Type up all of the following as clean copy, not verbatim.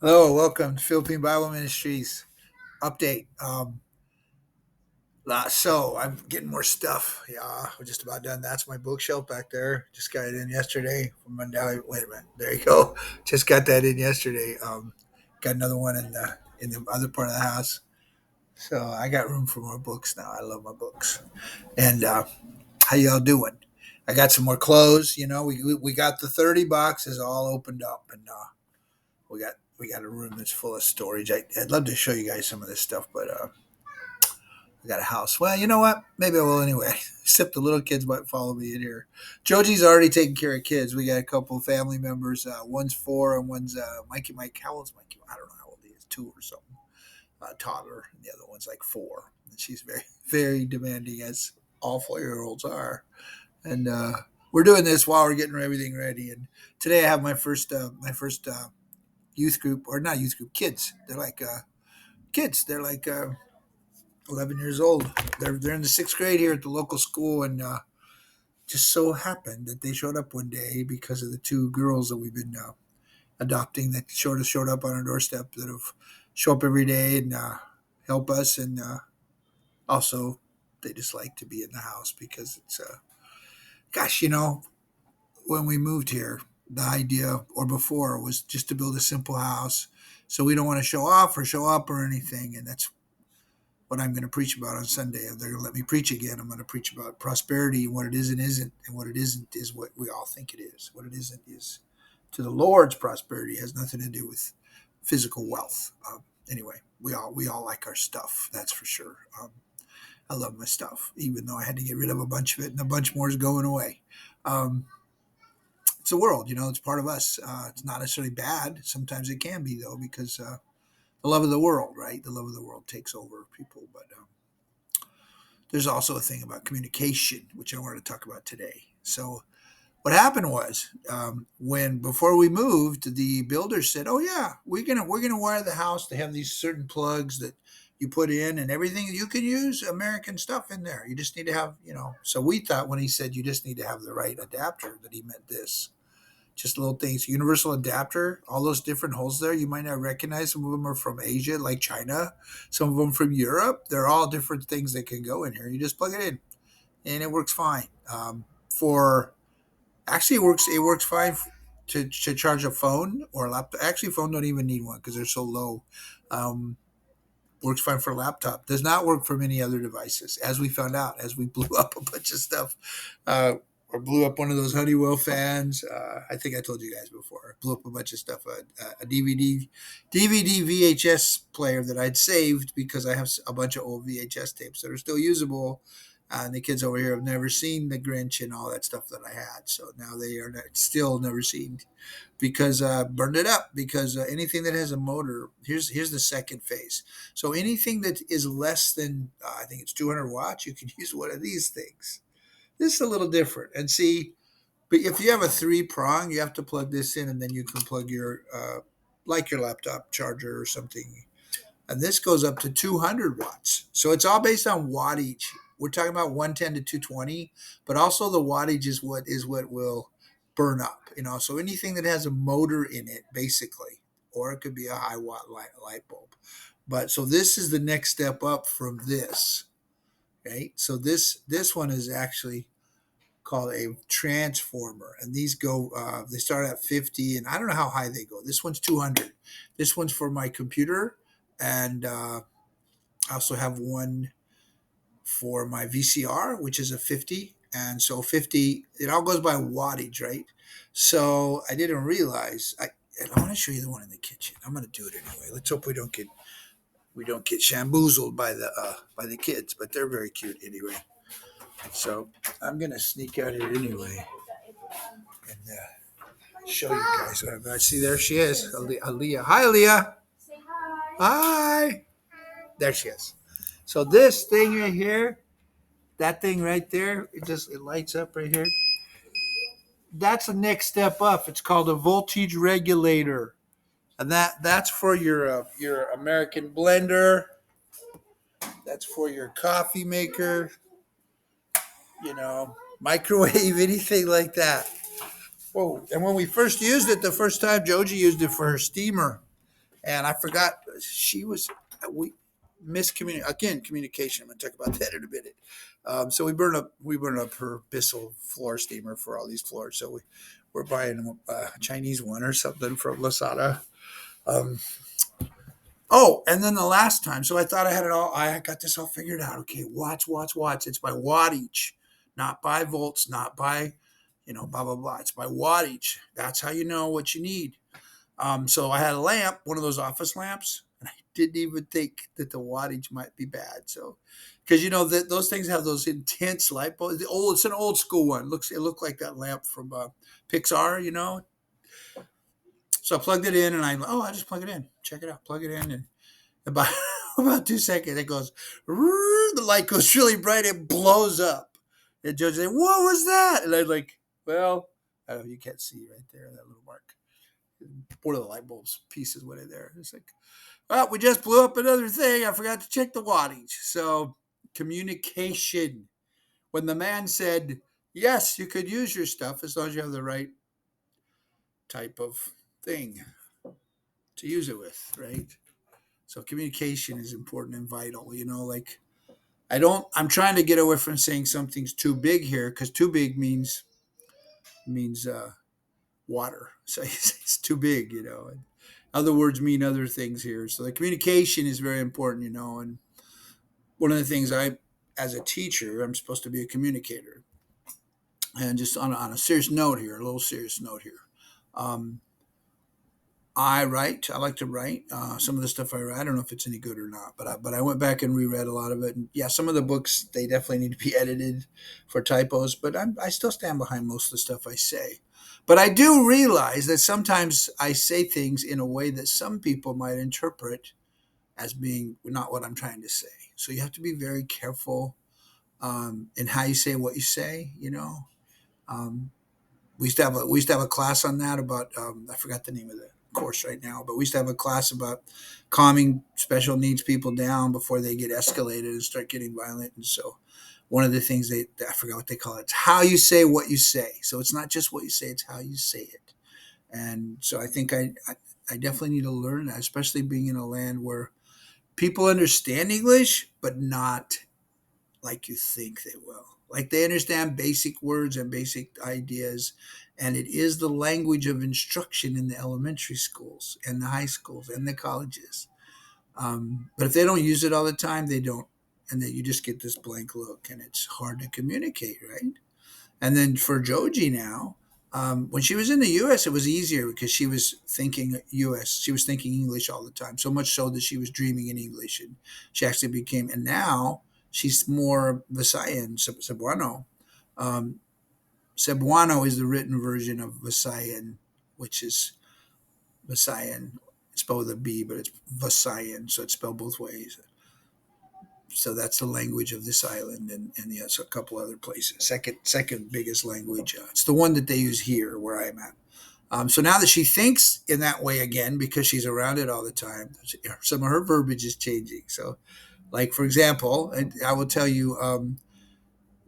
Hello, welcome to Philippine Bible Ministries update. So I'm getting more stuff. Yeah, we're just about done. That's my bookshelf back there. Just got it in yesterday from Mandela. Wait a minute, there you go. Just got that in yesterday. Got another one in the other part of the house. So I got room for more books now. I love my books. And how y'all doing? I got some more clothes. We got the 30 boxes all opened up, and we got a room that's full of storage. I'd love to show you guys some of this stuff, but we got a house. Well, you know what? Maybe I will anyway. Except the little kids might follow me in here. Joji's already taking care of kids. We got a couple of family members. One's 4 and one's Mikey. Mike, how old's Mikey? I don't know how old he is. 2 or something. Toddler. And the other one's like 4. And she's very, very demanding, as all 4-year-olds are. And we're doing this while we're getting everything ready. And today I have my first youth group, or not youth group, kids. They're like kids. They're like 11 years old. They're in the 6th grade here at the local school, and just so happened that they showed up one day because of the 2 girls that we've been adopting that showed up on our doorstep, that have show up every day and help us, and also they just like to be in the house because it's gosh, when we moved here, the idea, or before, was just to build a simple house. So we don't want to show off or show up or anything. And that's what I'm going to preach about on Sunday. If they're going to let me preach again, I'm going to preach about prosperity and what it is and isn't. And what it isn't is what we all think it is. What it isn't is, to the Lord's prosperity, has nothing to do with physical wealth. Anyway, we all like our stuff. That's for sure. I love my stuff, even though I had to get rid of a bunch of it, and a bunch more is going away. Um, it's the world, it's part of us. It's not necessarily bad. Sometimes it can be, though, because the love of the world, right? The love of the world takes over people. But there's also a thing about communication, which I wanted to talk about today. So what happened was, when before we moved, the builder said, "Oh yeah, we're gonna wire the house to have these certain plugs that you put in, and everything. You can use American stuff in there. You just need to have." So we thought, when he said you just need to have the right adapter, that he meant this. Just little things, universal adapter, all those different holes there. You might not recognize. Some of them are from Asia, like China. Some of them from Europe. They're all different things that can go in here. You just plug it in, and it works fine. For Actually, it works fine to charge a phone or a laptop. Actually, phone don't even need one because they're so low. Um, Works fine for a laptop. Does not work for many other devices, as we found out as we blew up a bunch of stuff, or blew up one of those Honeywell fans. I think I told you guys before. Blew up a bunch of stuff. A DVD VHS player that I'd saved because I have a bunch of old VHS tapes that are still usable. And the kids over here have never seen the Grinch and all that stuff that I had. So now they are still never seen, because burned it up. Because anything that has a motor, here's the second phase. So anything that is less than, I think it's 200 watts, you can use one of these things. This is a little different. And see, but if you have a 3 prong, you have to plug this in, and then you can plug your like your laptop charger or something. And this goes up to 200 watts. So it's all based on wattage. We're talking about 110 to 220, but also the wattage is what will burn up. So anything that has a motor in it, basically, or it could be a high watt light bulb. But so this is the next step up from this. Okay, so this one is actually called a transformer, and these go. They start at 50, and I don't know how high they go. This one's 200. This one's for my computer, and I also have one for my VCR, which is a 50. And so 50, it all goes by wattage, right? So I didn't realize. And I want to show you the one in the kitchen. I'm going to do it anyway. Let's hope we don't get shamboozled by the kids, but they're very cute anyway. So I'm going to sneak out here anyway and show you guys what I've got. See, there she is, Aaliyah. Hi, Aaliyah. Hi. There she is. So this thing right here, that thing right there, it lights up right here. That's the next step up. It's called a voltage regulator, and that's for your American blender. That's for your coffee maker. Microwave, anything like that. Whoa! And when we first used it, the first time, Joji used it for her steamer, and I forgot she was we miscommunication again. Communication. I'm going to talk about that in a minute. So we burn up her Bissell floor steamer for all these floors. So we're buying a Chinese one or something from Lasada. Um, oh, and then the last time, so I thought I had it all. I got this all figured out. Okay, watts, watts, watts. It's by wattage, not by volts, not by, blah blah blah. It's by wattage. That's how you know what you need. So I had a lamp, one of those office lamps, and I didn't even think that the wattage might be bad. So, because that those things have those intense light bulbs. It's an old school one. It looked like that lamp from Pixar. So I plugged it in, and I just plug it in. Check it out. Plug it in, and about about 2 seconds, it goes. The light goes really bright. It blows up. And Judge said, "What was that?" And I'm like, "Well, I don't know. You can't see right there that little mark. One of the light bulbs pieces went in there." It's like, well, we just blew up another thing. I forgot to check the wattage. So communication. When the man said, "Yes, you could use your stuff as long as you have the right type of thing to use it with, right?" So communication is important and vital. Like I'm trying to get away from saying something's too big here because too big means water. So it's too big. And other words mean other things here. So the communication is very important. And one of the things as a teacher, I'm supposed to be a communicator. And just on a serious note here, a little serious note here. Um, I write. I like to write. Some of the stuff I write, I don't know if it's any good or not, but I went back and reread a lot of it. And yeah, some of the books they definitely need to be edited for typos, but I still stand behind most of the stuff I say. But I do realize that sometimes I say things in a way that some people might interpret as being not what I'm trying to say. So you have to be very careful in how you say what you say. Um, we used to have a class on that about I forgot the name of the course right now, but we used to have a class about calming special needs people down before they get escalated and start getting violent. And so one of the things I forgot what they call it. It's how you say what you say. So it's not just what you say; it's how you say it. And so I think I definitely need to learn that, especially being in a land where people understand English, but not like you think they will. Like they understand basic words and basic ideas, and it is the language of instruction in the elementary schools and the high schools and the colleges. But if they don't use it all the time, they don't, and then you just get this blank look, and it's hard to communicate, right? And then for Joji now, when she was in the U.S., it was easier because she was thinking U.S. She was thinking English all the time, so much so that she was dreaming in English, and she actually became. And now she's more Visayan, Cebuano. Um, Cebuano is the written version of Visayan, which is Visayan. It's spelled with a B, but it's Visayan, so it's spelled both ways. So that's the language of this island, and yes, a couple other places. Second biggest language. It's the one that they use here where I'm at. So now that she thinks in that way again, because she's around it all the time, some of her verbiage is changing. So, like for example, and I will tell you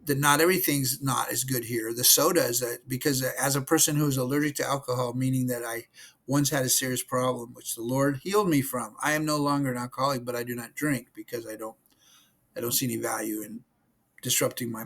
that not everything's not as good here. The soda is that because as a person who is allergic to alcohol, meaning that I once had a serious problem, which the Lord healed me from. I am no longer an alcoholic, but I do not drink because I don't see any value in disrupting my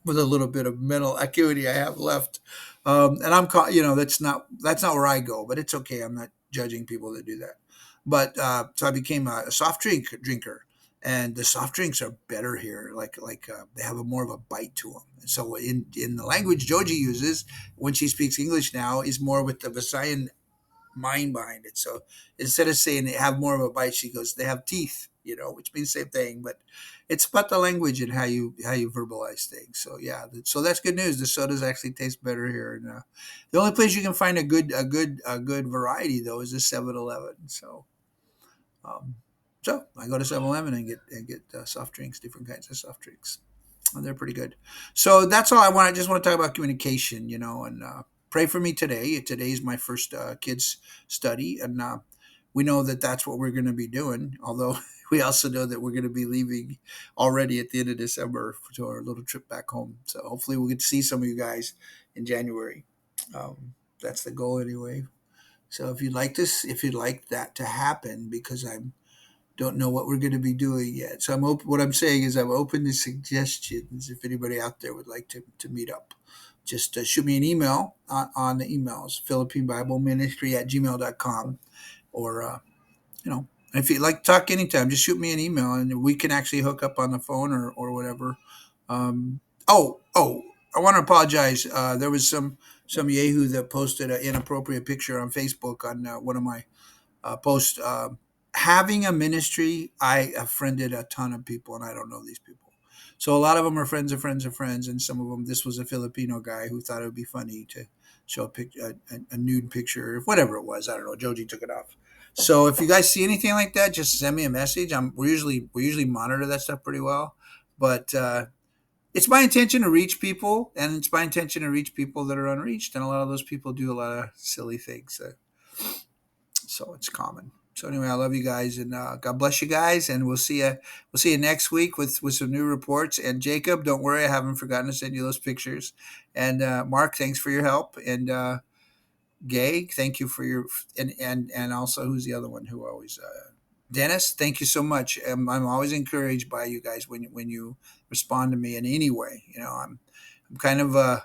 with a little bit of mental acuity I have left. And I'm caught, that's not where I go, but it's okay. I'm not judging people that do that. But so I became a soft drinker, and the soft drinks are better here. Like they have a more of a bite to them. And so in the language Joji uses when she speaks English now is more with the Visayan mind behind it. So instead of saying they have more of a bite, she goes, they have teeth, which means the same thing, but it's about the language and how you verbalize things. So yeah, so that's good news. The sodas actually taste better here, and the only place you can find a good variety though is the 7-Eleven. So I go to 7-Eleven and get soft drinks, different kinds of soft drinks. And they're pretty good. So that's all I want. I just want to talk about communication, and pray for me today. Today is my first kids study, and we know that that's what we're going to be doing. Although we also know that we're going to be leaving already at the end of December to our little trip back home. So hopefully we'll get to see some of you guys in January. That's the goal anyway. So if you'd like this, if you'd like that to happen, because I don't know what we're going to be doing yet. So I'm open. What I'm saying is I'm open to suggestions. If anybody out there would like to meet up, just shoot me an email on the emails, Philippine Bible Ministry at gmail.com, or you know, if you'd like to talk anytime, just shoot me an email and we can actually hook up on the phone or whatever. Um, oh, I want to apologize. There was some yahoo that posted an inappropriate picture on Facebook on one of my posts. Having a ministry, I have friended a ton of people, and I don't know these people. So a lot of them are friends of friends of friends, and some of them. This was a Filipino guy who thought it would be funny to show a nude picture, whatever it was. I don't know. Joji took it off. So if you guys see anything like that, just send me a message. We usually monitor that stuff pretty well, but it's my intention to reach people, and it's my intention to reach people that are unreached, and a lot of those people do a lot of silly things. So it's common. So anyway, I love you guys, and God bless you guys, and we'll see you. We'll see you next week with some new reports. And Jacob, don't worry, I haven't forgotten to send you those pictures. And Mark, thanks for your help. And Gay, thank you for your and also who's the other one who always Dennis, thank you so much. I'm always encouraged by you guys when you respond to me in any way. I'm kind of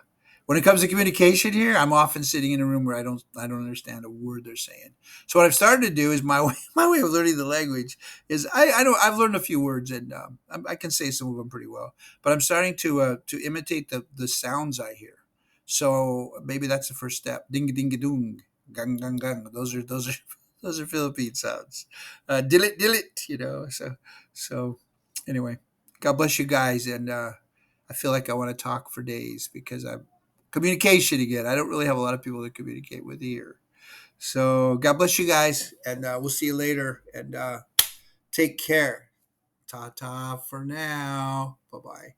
when it comes to communication here, I'm often sitting in a room where I don't understand a word they're saying. So what I've started to do is my way my way of learning the language is I know I've learned a few words and I can say some of them pretty well, but I'm starting to imitate the sounds I hear. So maybe that's the first step. Ding ding dung, gang gang gang. Those are those are Philippine sounds. Dilit dilit. So anyway, God bless you guys, and I feel like I want to talk for days because I'm communication again. I don't really have a lot of people to communicate with here. So God bless you guys, and we'll see you later. And take care. Ta ta for now. Bye bye.